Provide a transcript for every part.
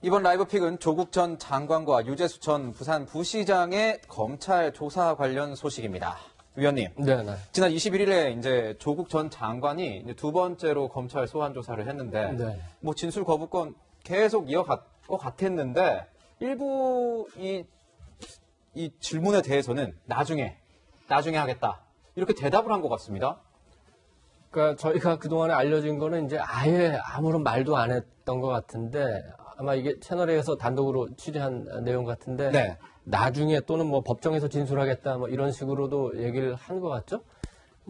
이번 라이브픽은 조국 전 장관과 유재수 전 부산 부시장의 검찰 조사 관련 소식입니다. 위원님, 네네. 지난 21일에 이제 조국 전 장관이 이제 두 번째로 검찰 소환 조사를 했는데, 네. 뭐 진술 거부권 계속 이어갈 것 같았는데 일부 이 질문에 대해서는 나중에 하겠다 이렇게 대답을 한 것 같습니다. 그러니까 저희가 그동안에 알려진 거는 이제 아예 아무런 말도 안 했던 것 같은데 아마 이게 채널A에서 단독으로 취재한 내용 같은데 네. 나중에 또는 뭐 법정에서 진술하겠다 뭐 이런 식으로도 얘기를 한 것 같죠.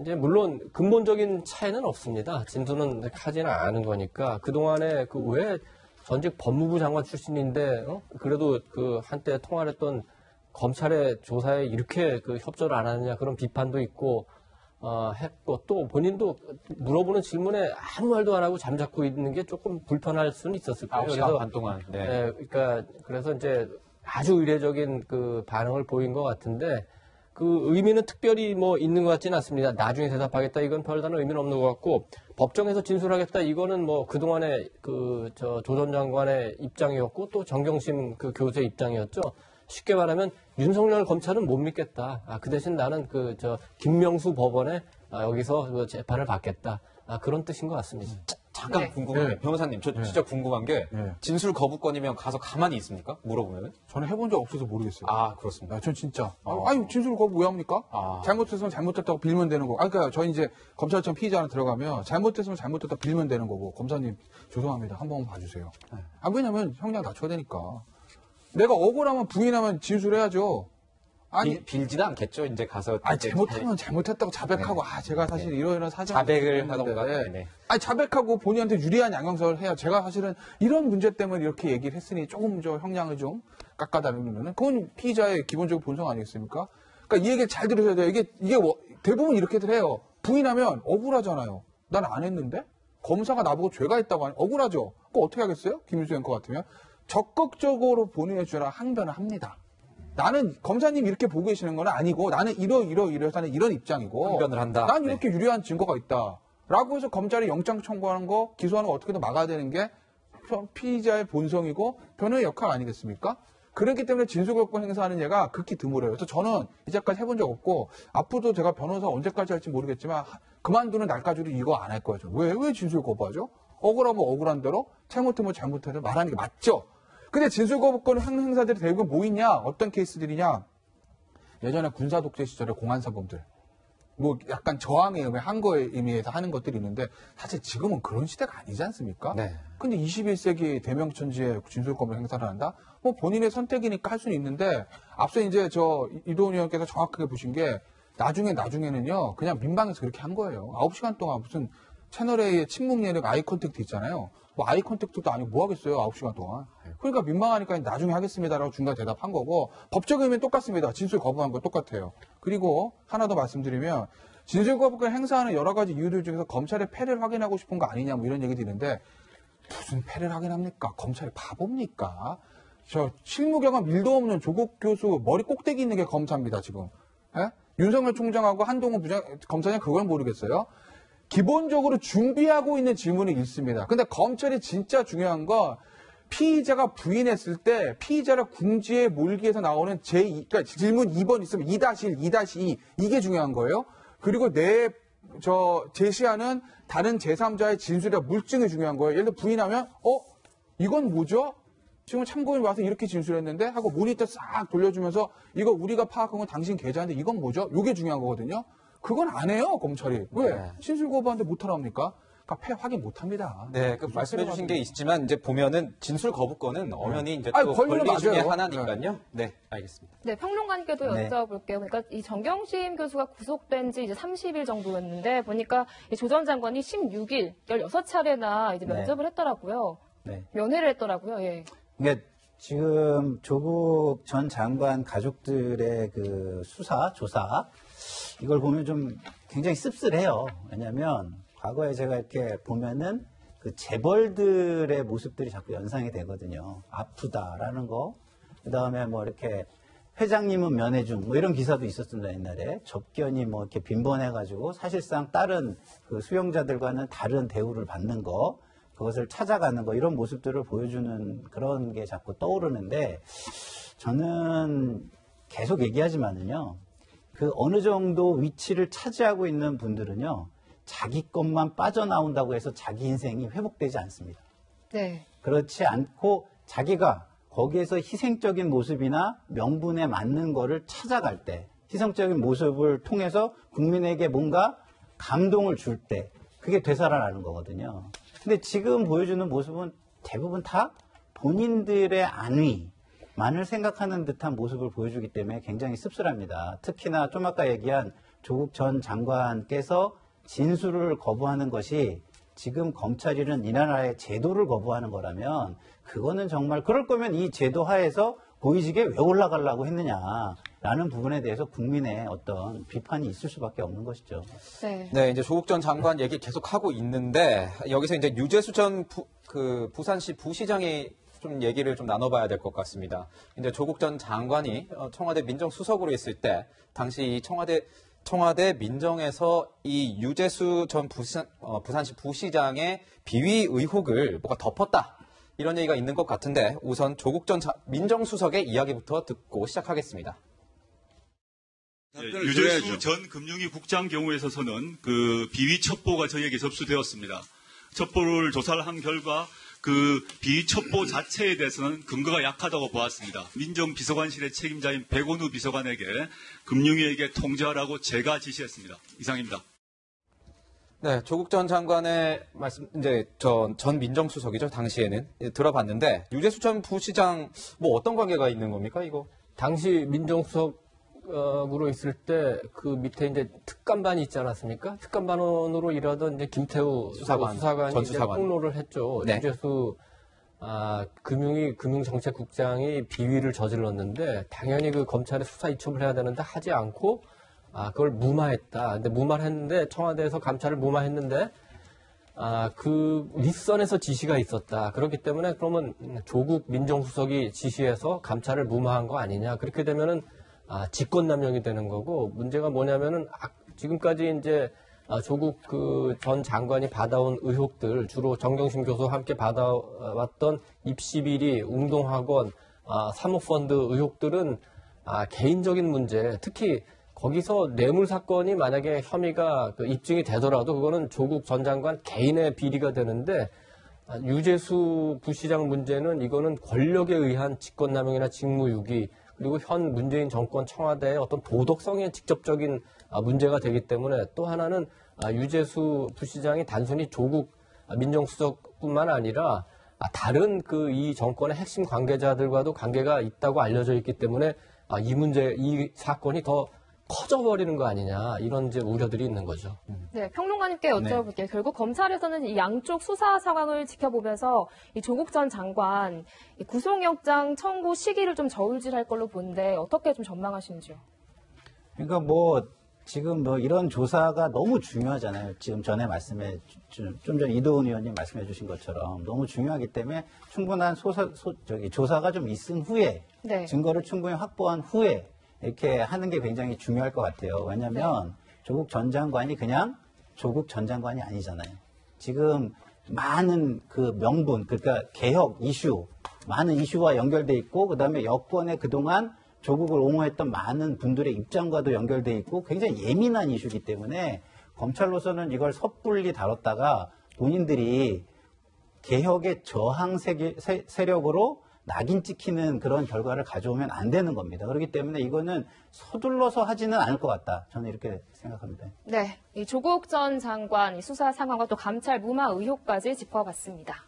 이제 물론 근본적인 차이는 없습니다. 진술은 하지는 않은 거니까 그동안에 그 왜 전직 법무부 장관 출신인데 그래도 그 한때 통화를 했던 검찰의 조사에 이렇게 그 협조를 안 하느냐 그런 비판도 있고 했고 또 본인도 물어보는 질문에 아무 말도 안 하고 잠자코 있는 게 조금 불편할 수는 있었을 거예요. 9시간 반 동안. 네. 그러니까 그래서 이제 아주 의례적인 그 반응을 보인 것 같은데 그 의미는 특별히 뭐 있는 것 같지는 않습니다. 나중에 대답하겠다 이건 별다른 의미는 없는 것 같고 법정에서 진술하겠다 이거는 뭐 그동안에 그 조 전 장관의 입장이었고 또 정경심 그 교수의 입장이었죠. 쉽게 말하면 윤석열 검찰은 못 믿겠다. 그 대신 나는 김명수 법원에 여기서 그 재판을 받겠다. 그런 뜻인 것 같습니다. 잠깐 네. 궁금해요. 네. 변호사님, 저 진짜 궁금한 게 네. 진술 거부권이면 가서 가만히 있습니까? 물어보면? 저는 해본 적 없어서 모르겠어요. 아, 그렇습니다. 전 진짜. 아니, 진술 거부 왜 합니까? 잘못했으면 잘못했다고 빌면 되는 거고. 그러니까 저희 이제 검찰청 피의자로 들어가면 잘못했으면 잘못했다고 빌면 되는 거고. 검사님, 죄송합니다. 한 번만 봐주세요. 왜냐면 형량 낮춰야 되니까. 내가 억울하면 부인하면 진술해야죠. 아니, 빌지도 않겠죠, 이제 가서. 잘못하면 잘못했다고 자백하고, 제가 사실 이런 사정. 자백을 하던가. 네. 자백하고 본인한테 유리한 양형사를 해야 제가 사실은 이런 문제 때문에 이렇게 얘기를 했으니 조금 형량을 좀 깎아달라면 그건 피의자의 기본적인 본성 아니겠습니까? 그러니까 이 얘기를 잘 들으셔야 돼요. 이게 대부분 이렇게들 해요. 부인하면 억울하잖아요. 난 안 했는데? 검사가 나보고 죄가 있다고 하니 억울하죠? 그거 어떻게 하겠어요? 김일수 앵커 같으면? 적극적으로 본인의 죄라 항변을 합니다. 나는 검사님 이렇게 보고 계시는 건 아니고 나는 이러해서 나는 이런 입장이고 항변을 한다. 난 이렇게 유리한 증거가 있다. 라고 해서 검찰이 영장 청구하는 거, 기소하는 거 어떻게든 막아야 되는 게 피의자의 본성이고 변호의 역할 아니겠습니까? 그렇기 때문에 진술거부권 행사하는 예가 극히 드물어요. 그래서 저는 이제까지 해본 적 없고 앞으로도 제가 변호사 언제까지 할지 모르겠지만 그만두는 날까지도 이거 안 할 거예요. 왜 진술거부하죠? 억울하면 억울한 대로 잘못하면 잘못해서 말하는 게 맞죠? 근데 진술거부권 행사들이 대부분 뭐 있냐? 어떤 케이스들이냐? 예전에 군사독재 시절에 공안사범들. 뭐 약간 저항의 의미, 항거의 의미에서 하는 것들이 있는데 사실 지금은 그런 시대가 아니지 않습니까? 네. 근데 21세기 대명천지에 진술거부 행사를 한다? 뭐 본인의 선택이니까 할 수는 있는데 앞서 이제 이도훈 의원께서 정확하게 보신 게 나중에는요 그냥 민방에서 그렇게 한 거예요. 9시간 동안 무슨 채널A의 침묵 예능 아이 컨택트 있잖아요. 뭐 아이 컨택트도 아니고 뭐 하겠어요 9시간 동안. 그러니까 민망하니까 나중에 하겠습니다라고 중간에 대답한 거고 법적 의미는 똑같습니다. 진술 거부한 거 똑같아요. 그리고 하나 더 말씀드리면 진술 거부권 행사하는 여러 가지 이유들 중에서 검찰의 패를 확인하고 싶은 거 아니냐 뭐 이런 얘기도 있는데 무슨 패를 확인합니까? 검찰이 바보입니까? 실무 경험 1도 없는 조국 교수 머리 꼭대기 있는 게 검사입니다 지금. 예? 윤석열 총장하고 한동훈 검사냐 그걸 모르겠어요. 기본적으로 준비하고 있는 질문이 있습니다. 근데 검찰이 진짜 중요한 건 피의자가 부인했을 때 피의자를 궁지에 몰기 위해서 나오는 그러니까 질문 2번 있으면 2-1, 2-2 이게 중요한 거예요. 그리고 제시하는 다른 제3자의 진술이나 물증이 중요한 거예요. 예를 들어 부인하면 이건 뭐죠? 지금 참고인 와서 이렇게 진술했는데 하고 모니터 싹 돌려주면서 이거 우리가 파악한 건 당신 계좌인데 이건 뭐죠? 이게 중요한 거거든요. 그건 안 해요, 검찰이. 왜? 네. 진술 거부하는데 못하랍니까? 그러니까 패 확인 못합니다. 네, 말씀해 주신 게 있지만 이제 보면은 진술 거부권은 엄연히 이제 또 권리 중에 맞아요. 하나니까요. 네, 알겠습니다. 네, 평론가님께도 네. 여쭤볼게요. 그러니까 이 정경심 교수가 구속된 지 이제 30일 정도였는데 보니까 조 전 장관이 16일 16차례나 이제 면접을 했더라고요. 네. 면회를 했더라고요. 예. 그러니까 지금 조국 전 장관 가족들의 그 조사 이걸 보면 좀 굉장히 씁쓸해요. 왜냐하면 과거에 제가 이렇게 보면은 그 재벌들의 모습들이 자꾸 연상이 되거든요. 아프다라는 거. 그 다음에 뭐 이렇게 회장님은 면회 중 뭐 이런 기사도 있었습니다. 옛날에 접견이 뭐 이렇게 빈번해가지고 사실상 다른 그 수용자들과는 다른 대우를 받는 거. 그것을 찾아가는 거 이런 모습들을 보여주는 그런 게 자꾸 떠오르는데 저는 계속 얘기하지만은요. 그 어느 정도 위치를 차지하고 있는 분들은요. 자기 것만 빠져나온다고 해서 자기 인생이 회복되지 않습니다. 네. 그렇지 않고 자기가 거기에서 희생적인 모습이나 명분에 맞는 거를 찾아갈 때 희생적인 모습을 통해서 국민에게 뭔가 감동을 줄 때 그게 되살아나는 거거든요. 근데 지금 보여주는 모습은 대부분 다 본인들의 안위만을 생각하는 듯한 모습을 보여주기 때문에 굉장히 씁쓸합니다. 특히나 좀 아까 얘기한 조국 전 장관께서 진술을 거부하는 것이 지금 검찰이는 이 나라의 제도를 거부하는 거라면 그거는 정말 그럴 거면 이 제도 하에서 고위직에 왜 올라가려고 했느냐라는 부분에 대해서 국민의 어떤 비판이 있을 수밖에 없는 것이죠. 네. 네, 이제 조국 전 장관 얘기 계속 하고 있는데 여기서 이제 유재수 전 부산시 부시장이 좀 얘기를 좀 나눠봐야 될 것 같습니다. 이제 조국 전 장관이 청와대 민정수석으로 있을 때 당시 이 청와대 민정에서 이 유재수 전 부산시 부시장의 비위 의혹을 뭐가 덮었다. 이런 얘기가 있는 것 같은데 우선 조국 전 민정수석의 이야기부터 듣고 시작하겠습니다. 유재수 전 금융위 국장 경우에 있어서는 그 비위 첩보가 저희에게 접수되었습니다. 첩보를 조사를 한 결과 그 비위 첩보 자체에 대해서는 근거가 약하다고 보았습니다. 민정비서관실의 책임자인 백원우 비서관에게 금융위에게 통지하라고 제가 지시했습니다. 이상입니다. 네, 조국 전 장관의 말씀, 이제 전 민정수석이죠, 당시에는. 들어봤는데, 유재수 전 부시장, 뭐 어떤 관계가 있는 겁니까, 이거? 당시 민정수석으로 있을 때 그 밑에 이제 특감반이 있지 않았습니까? 특감반원으로 일하던 이제 김태우 수사관이 전 이제 수사관. 폭로를 했죠. 네. 유재수 금융정책국장이 비위를 저질렀는데 당연히 그 검찰에 수사 이첩을 해야 되는데 하지 않고 그걸 무마했다. 근데 무마를 했는데 청와대에서 감찰을 무마했는데 그 윗선에서 지시가 있었다. 그렇기 때문에 그러면 조국 민정수석이 지시해서 감찰을 무마한 거 아니냐. 그렇게 되면은 직권남용이 되는 거고 문제가 뭐냐면은 지금까지 이제 조국 그 전 장관이 받아온 의혹들 주로 정경심 교수와 함께 받아왔던 입시비리, 웅동학원, 사모펀드 의혹들은 개인적인 문제, 특히 거기서 뇌물 사건이 만약에 혐의가 입증이 되더라도 그거는 조국 전 장관 개인의 비리가 되는데 유재수 부시장 문제는 이거는 권력에 의한 직권남용이나 직무유기 그리고 현 문재인 정권 청와대의 어떤 도덕성에 직접적인 문제가 되기 때문에 또 하나는 유재수 부시장이 단순히 조국 민정수석뿐만 아니라 다른 이 정권의 핵심 관계자들과도 관계가 있다고 알려져 있기 때문에 이 사건이 더 커져버리는 거 아니냐 이런 이제 우려들이 있는 거죠. 네, 평론가님께 여쭤볼게요. 네. 결국 검찰에서는 이 양쪽 수사 상황을 지켜보면서 이 조국 전 장관 이 구속영장 청구 시기를 좀 저울질할 걸로 보는데 어떻게 좀 전망하시는지요? 그러니까 지금 이런 조사가 너무 중요하잖아요. 지금 전에 좀 전에 이도훈 의원님 말씀해 주신 것처럼 너무 중요하기 때문에 충분한 조사가 좀 있은 후에 네. 증거를 충분히 확보한 후에 이렇게 하는 게 굉장히 중요할 것 같아요. 왜냐하면 조국 전 장관이 그냥 조국 전 장관이 아니잖아요. 지금 많은 그 명분, 그러니까 개혁 이슈, 많은 이슈와 연결돼 있고 그다음에 여권에 그동안 조국을 옹호했던 많은 분들의 입장과도 연결돼 있고 굉장히 예민한 이슈이기 때문에 검찰로서는 이걸 섣불리 다뤘다가 본인들이 개혁의 저항 세력으로 낙인 찍히는 그런 결과를 가져오면 안 되는 겁니다. 그렇기 때문에 이거는 서둘러서 하지는 않을 것 같다. 저는 이렇게 생각합니다. 네, 이 조국 전 장관 이 수사 상황과 또 감찰 무마 의혹까지 짚어봤습니다.